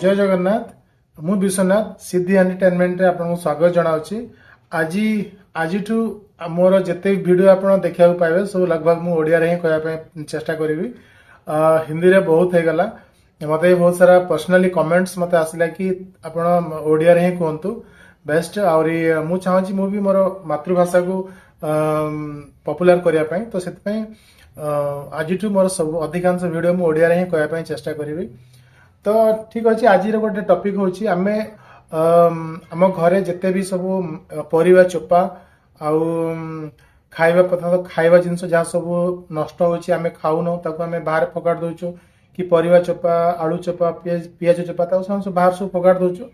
जय जगन्नाथ मु विश्वनाथ सिद्धि एंटरटेनमेंट रे आपन स्वागत जनाउछि। आज आज मोर जिते वीडियो आप देखा पाइबे सब लगभग मु ओडिया रे ही कहया चेष्टा करी। हिंदी रे बहुत हो गला मत बहुत सारा पर्सनली कमेंट्स मत आसला कि आपण ओडिया रे ही कहतु बेस्ट आउरी मु चाहूँगी मु भी मोर मातृभाषा को पॉपुलर करने तो से आज मोर सब अधिकांश वीडियो मु ओडिया रे ही कहया चेष्टा करी। तो ठीक अच्छे आज गोटे टॉपिक होची आमे आम घरे जिते भी सब परिवा चोपा आउ खाइबा पदार्थ खाइबा जिनस जहाँ सब नष्ट होची आमे खाऊन ताको आमे बाहर फगाड़ दउचो कि परिवा चोपा आलू चोपा पियाज चोपा ताको सब बाहर सब फगाड़ दउचो।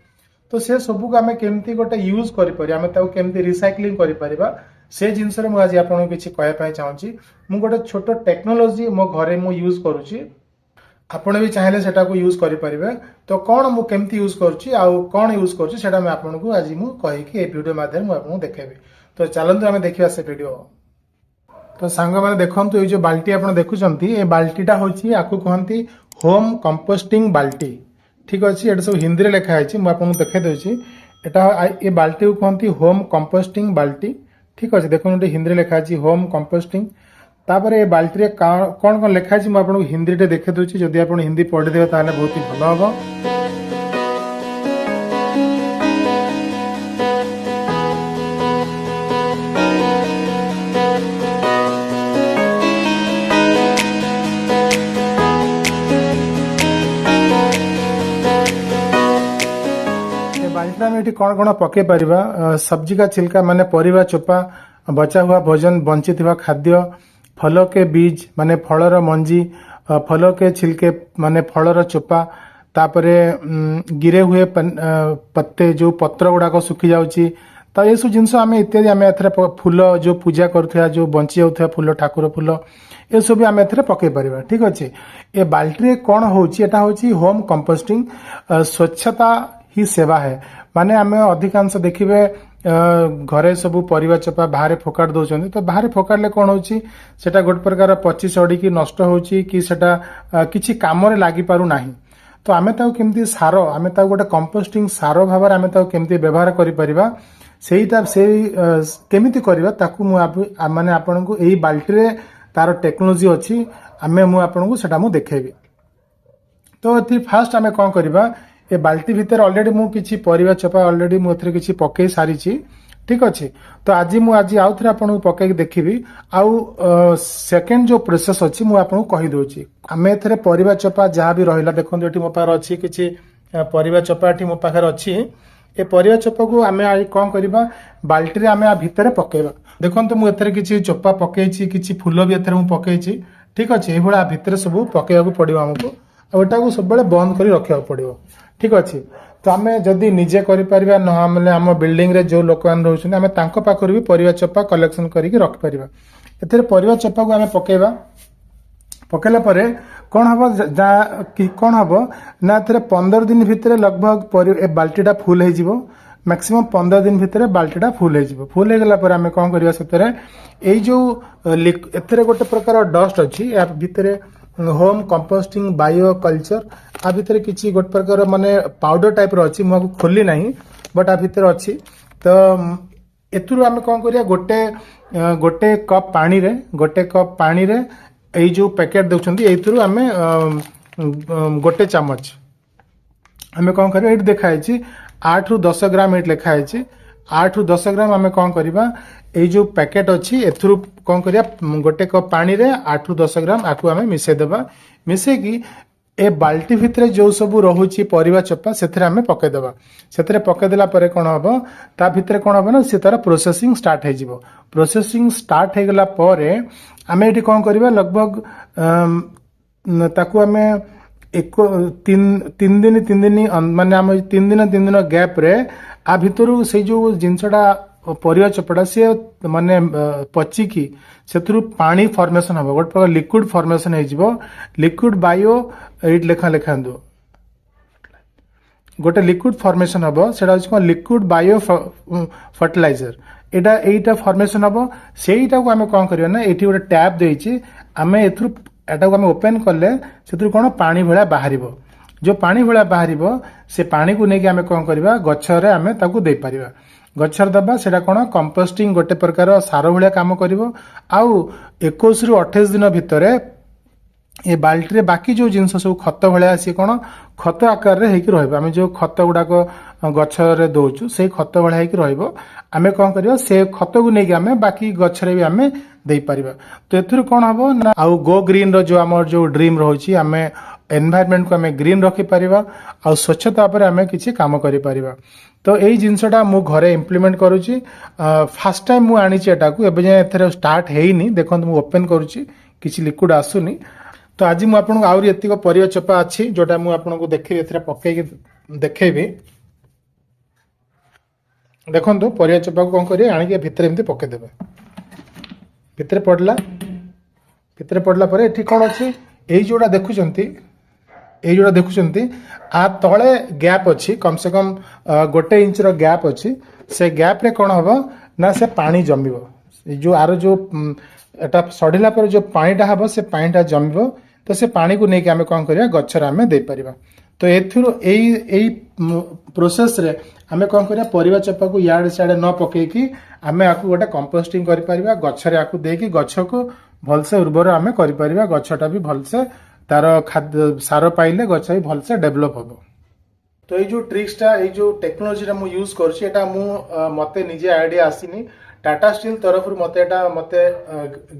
तो से सब को आमे केमती गोटे यूज करि परि आमे ताको केमती रिसाइक्लिंग करि परिबा से जिनस रे मु आज आपन किछि कहया पय चाहूची। मु गोटे छोट टेक्नोलॉजी मो घरे मु यूज करूची आपण भी चाहे सेटा को यूज करें। तो कौन मु केमती यूज करुच्ची आउ कौन यूज करुच्ची सेटा मैं आपन को आज मु कहिकी ए वीडियो माध्यम मु आपन देखेबी। तो चलंतु आमे देखिबा से वीडियो। तो सांग माने देखंतु ए जो बाल्टी आपन देखुचंती ए बाल्टीटा होची आकु कहंती होम कंपोस्टिंग बाल्टी। ठीक अछि एटा सब हिंदी रे लिखा है मु आपन देखे देउची। एटा ए बाल्टी को कहंती होम कंपोस्टिंग बाल्टी। ठीक अछि देखो हिंदी रे लिखा है होम कंपोस्टिंग। तापर ये बाल्टी रे कौन कौन लिखा है आपको हिंदी रे देखे दूसरी जदि आप हिंदी पढ़ीदेवे ताहले बहुत ही भल हम। बाल्टी में ये कौन कौन पके परिबा सब्जी का छिलका माने परिबा चोपा बचा हुआ भोजन बंचित हुआ खाद्य फल के बीज माने फलर मंजी फल के छिलके माने फलर चोपा तापरे गिरे हुए पत्ते जो पत्र गुड़ाक सुखी जाउची। तो ये सब जिनस आम इत्यादि आम एथरे फूल जो पूजा करुवा जो बंची जाउथया फूल ठाकुर फूल ये सब आम एथरे पके परिबा। ठीक अच्छे ये बाल्टी रे कौन होची एटा होची होम कंपोस्टिंग स्वच्छता ही सेवा है। माने आम अधिकांश देखिबे घरे सब परिवा चोपा बाहर फोकाड़ दौरान तो बाहर फोकाड़े कौन होची सेटा गोटे प्रकार पची सड़ी की नष्ट होची कि सेटा किछि काम रे लागि पारु नाही। तो आमे ताऊ केमती सार आमे ताऊ गोटे कंपोस्टिंग सार भावर आमे ताऊ केमती व्यवहार करि परिबा सेईटा से केमिति करबा ताकू मु माने आपन को एई बाल्टी रे तार टेक्नोलॉजी अछि आमे मु आपन को सेटा मु देखेबी। तो एथि फास्ट आमे कोन करबा ए बाल्टी भितर ऑलरेडी मु किछि परिवा चोपा ऑलरेडी मु एथरे किछि पके सारी छी। ठीक अछि तो आज आउ थरे आपन पके देखिबी आउ सेकंड जो प्रोसेस अछि मु आपन कहि दोछि। आमे एथरे परिवा चोपा जहाँ भी रहिला देखंतु एठी मो पार अछि किछि परिवा चोपा एठी मो पाखर अछि ए परिवा चोपा को आमे आ कोन करबा बाल्टी रे आमे आ भितर पकेबा। देखंतु मु एथरे किछि चोपा पकेछि किछि फूल भी एथरे मु पकेछि। ठीक अछि ए भला भितर सब पकेबा को पड़िबो हमको आ एटा को सब बेले बंद करी रखिया पड़िबो। ठीक अच्छे तो आम जदि निजे कर आम बिल्डिंग रे जो लोक मैंने रोचे आम तांको पाखर भी परिवा चोपा कलेक्शन करके रखिपर। एथे परिवा चोपा को आम पकेबा पकेला परे कौन हम कौन हम ना ए 15 दिन भितर लगभग बाल्टीटा फुल हो मैक्सिमम 15 दिन भितर बाल्टीटा फुल हो फुल हो गला आम कौन करवा से जो एथे गोटे प्रकार डस्ट अच्छी या भितर होम कंपोस्टिंग बायो कल्चर आ भितर किसी गोटे प्रकार माने पाउडर टाइप रो अछि मुझे खोली नहीं बट आ भितर अच्छी। तो एथुरु आमे कौन करिया गोटे कप पानी रे ए जो पैकेट देउछंती एथुरु आमे गोटे चामच आमे कौन करिया एठी देखा है 8 रु 10 ग्राम एठी लिखा है 8 रु 10 ग्राम आमे कौन करिबा ए जो पैकेट अच्छी एथुरु कौन करिया गोटे कप पानी रे 8 रु 10 ग्राम आकु आमे मिसे देबा। मिसे की ए बाल्टी भितर जो सब रहुची परिवा चोपा सेथरे आमे पके देबा। सेथरे पके देला परे कोन हबो ता भितर कोन हबो ना से तार प्रोसेसिंग स्टार्ट हे जिवो। प्रोसेसिंग स्टार्ट हे गेला परे आमे एठी कोन करिबा लगभग ताकू आमे तीन दिन माने आम 3 दिन गैप रे आ भितरु से जो जिनसडा परिवा चोपड़ा सी माने पचिकी से पानी फॉर्मेशन हम गोटे प्रकार लिक्विड फॉर्मेशन हो लिक्विड बायो एट लेखा लिखातु गोटे लिक्विड फॉर्मेशन हम से लिक्विड बायो फर्टिलाइजर एटा फॉर्मेशन हम सेटा को आम कौन करना ये गोटे टैप देछि आम एटा को आम ओपन कले से कौन पानी भाया बाहर जो पानी भलिया बाहर से पानी को लेकिन आम कौन करवा गचर आम ताकू दे पारिबा गचर दबा सेटा कौन कंपोस्टिंग गोटे प्रकार सार भाया कम कर आउ 21 रु 28 दिन भितर ये बाल्टी रे बाकी जो जिनस सब खत भाया सी कौन खत आकार रे हेकि रहइबो आमे जो खत गुडाक गछरे दउछु से खत भाया हेकि रहइबो आमे कौन करबा से खत को नेकि आमे बाकी गछरे भी आमे दे पारिबा तो एथुर कौन हबो ना आउ गो ग्रीन रो जो हमर जो ड्रीम रहउछि आमे एनवायरनमेंट को आमे ग्रीन रखि पारिबा आउ स्वच्छता पर आमे किछि काम करि पारिबा तो यही जिनसटा मु घरे इम्प्लीमेंट करूची फास्ट टाइम मु आनी एटा को एबे जे एथरे स्टार्ट हेइनी देखंतु मु ओपन करूची किछि लिक्विड आसुनी तो आज मु आपन आउरी एतिको परिवा चोपा अछि जोटा मु आपन को देखि एथरे पक्कै के देखेबी देखंतु परिवा चोपा को कोन करी आनी के भितर एमती पक्कै देबे भितर पडला परे एठी कोन अछि एई जोडा देखुचंती आ तळे गैप अछि कम से कम 1 इंच रो गैप अछि से गैप रे कोन हबो ना से पानी जमिबो जो आरो जो एटा सढिला पर जो पानीटा हबो से पानीटा जमिबो तो से पानी को नेके आमे कोन करिया गच्छर आमे दे परिबा तो एथुर एई प्रोसेस रे आमे कोन करिया परिवा चपा को याड साडे न पके की आमे आकु गोटे कंपोस्टिंग करि परिबा गच्छरे आकु देकी गच्छ को भलसे उर्वर आमे करि परिबा गच्छटा भी भलसे तार खाद्य सार पाइले गच्छ भी भलसे डेवलप होबो तो ये जो ट्रिक्सटा ये जो टेक्नोलॉजी रा मु यूज करछि एटा मु मते निजे आइडिया आसीनी टाटा स्टील तरफ मते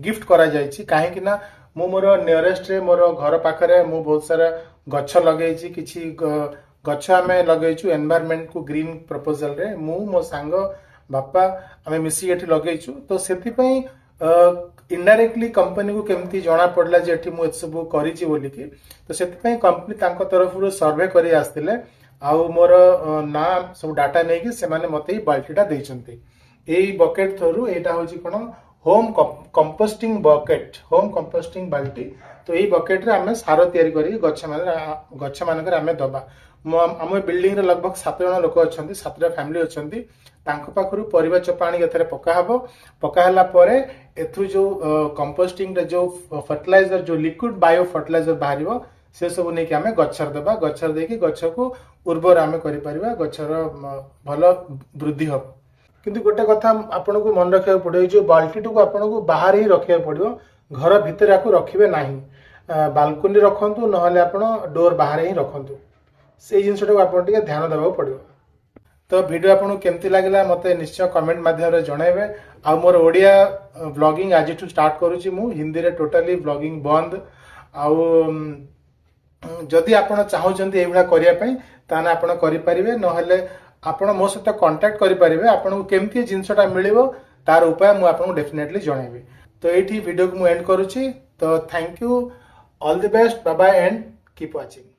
गिफ्ट करा जायछि काहे कि ना मु मोर नियरेस्ट रे मोर घर पाखरे मु बहुत सारा गच्छ लगेछि किछि गच्छ आमे लगेछु एनवायरनमेंट को ग्रीन प्रपोजल रे मु मो सांग बापा आमे मिसी एठी लगेछु तो सेति पई इनडायरेक्टली कंपनी को केमती जणा पड़ला जे एठी मु सब करिछि बोली कि तो सेति पई कंपनी तांको तरफ रो सर्वे करी आस्तिले आउ मोर ना सब डाटा नै कि से माने मते बाल्टीटा दैछंती एई बकेट थरू एटा होछि कोन home composting bucket home composting बाल्टी तो यही बकेट रे आमे सार तयारी करी गच्छ मानकर आमे दबा आम बिल्डिंग रे लगभग 7 जन लोक अछंती 7टा फैमिली अछंती तांको पाखरु परिवा चोपा आनी एथरे पका हबो पका हला परे एथु जो कंपोस्टिंग रे जो फर्टिलाइजर जो लिक्विड बायो फर्टिलाइजर बाहरिबो से सब नै कि आमे गच्छर दबा गच्छर देकी गच्छ को उर्वर आमे करि परिबा गच्छर भलो वृद्धि हबो किंतु गोटे कथा आपन को मन रखिया पड़े जो बाल्टी को आपन को बाहर ही रखिया पड़ियो घर भितर आको रखिबे नाही बालकनी रखंतु नहले आपन डोर बाहर ही रखंतु से जिनसटा को आपन टिके ध्यान देबा पड़ियो तो वीडियो आपन केमती लागला मते निश्चय कमेंट माध्यम रे जणाइबे आ मोर ओडिया व्लॉगिंग आज टू स्टार्ट करूची मु हिंदी रे टोटली व्लॉगिंग बंद आ जदि आपन चाहउचंती एभला करिया पई ताना आपन करि परिबे नहले आपण मो सहित कांटेक्ट करि परिबे आपण को केमती जिनसटा मिलिबो तार उपाय मु आपन डेफिनेटली जणाइबे तो एठी वीडियो को मु एंड करूची तो thank you all the best bye bye and keep watching.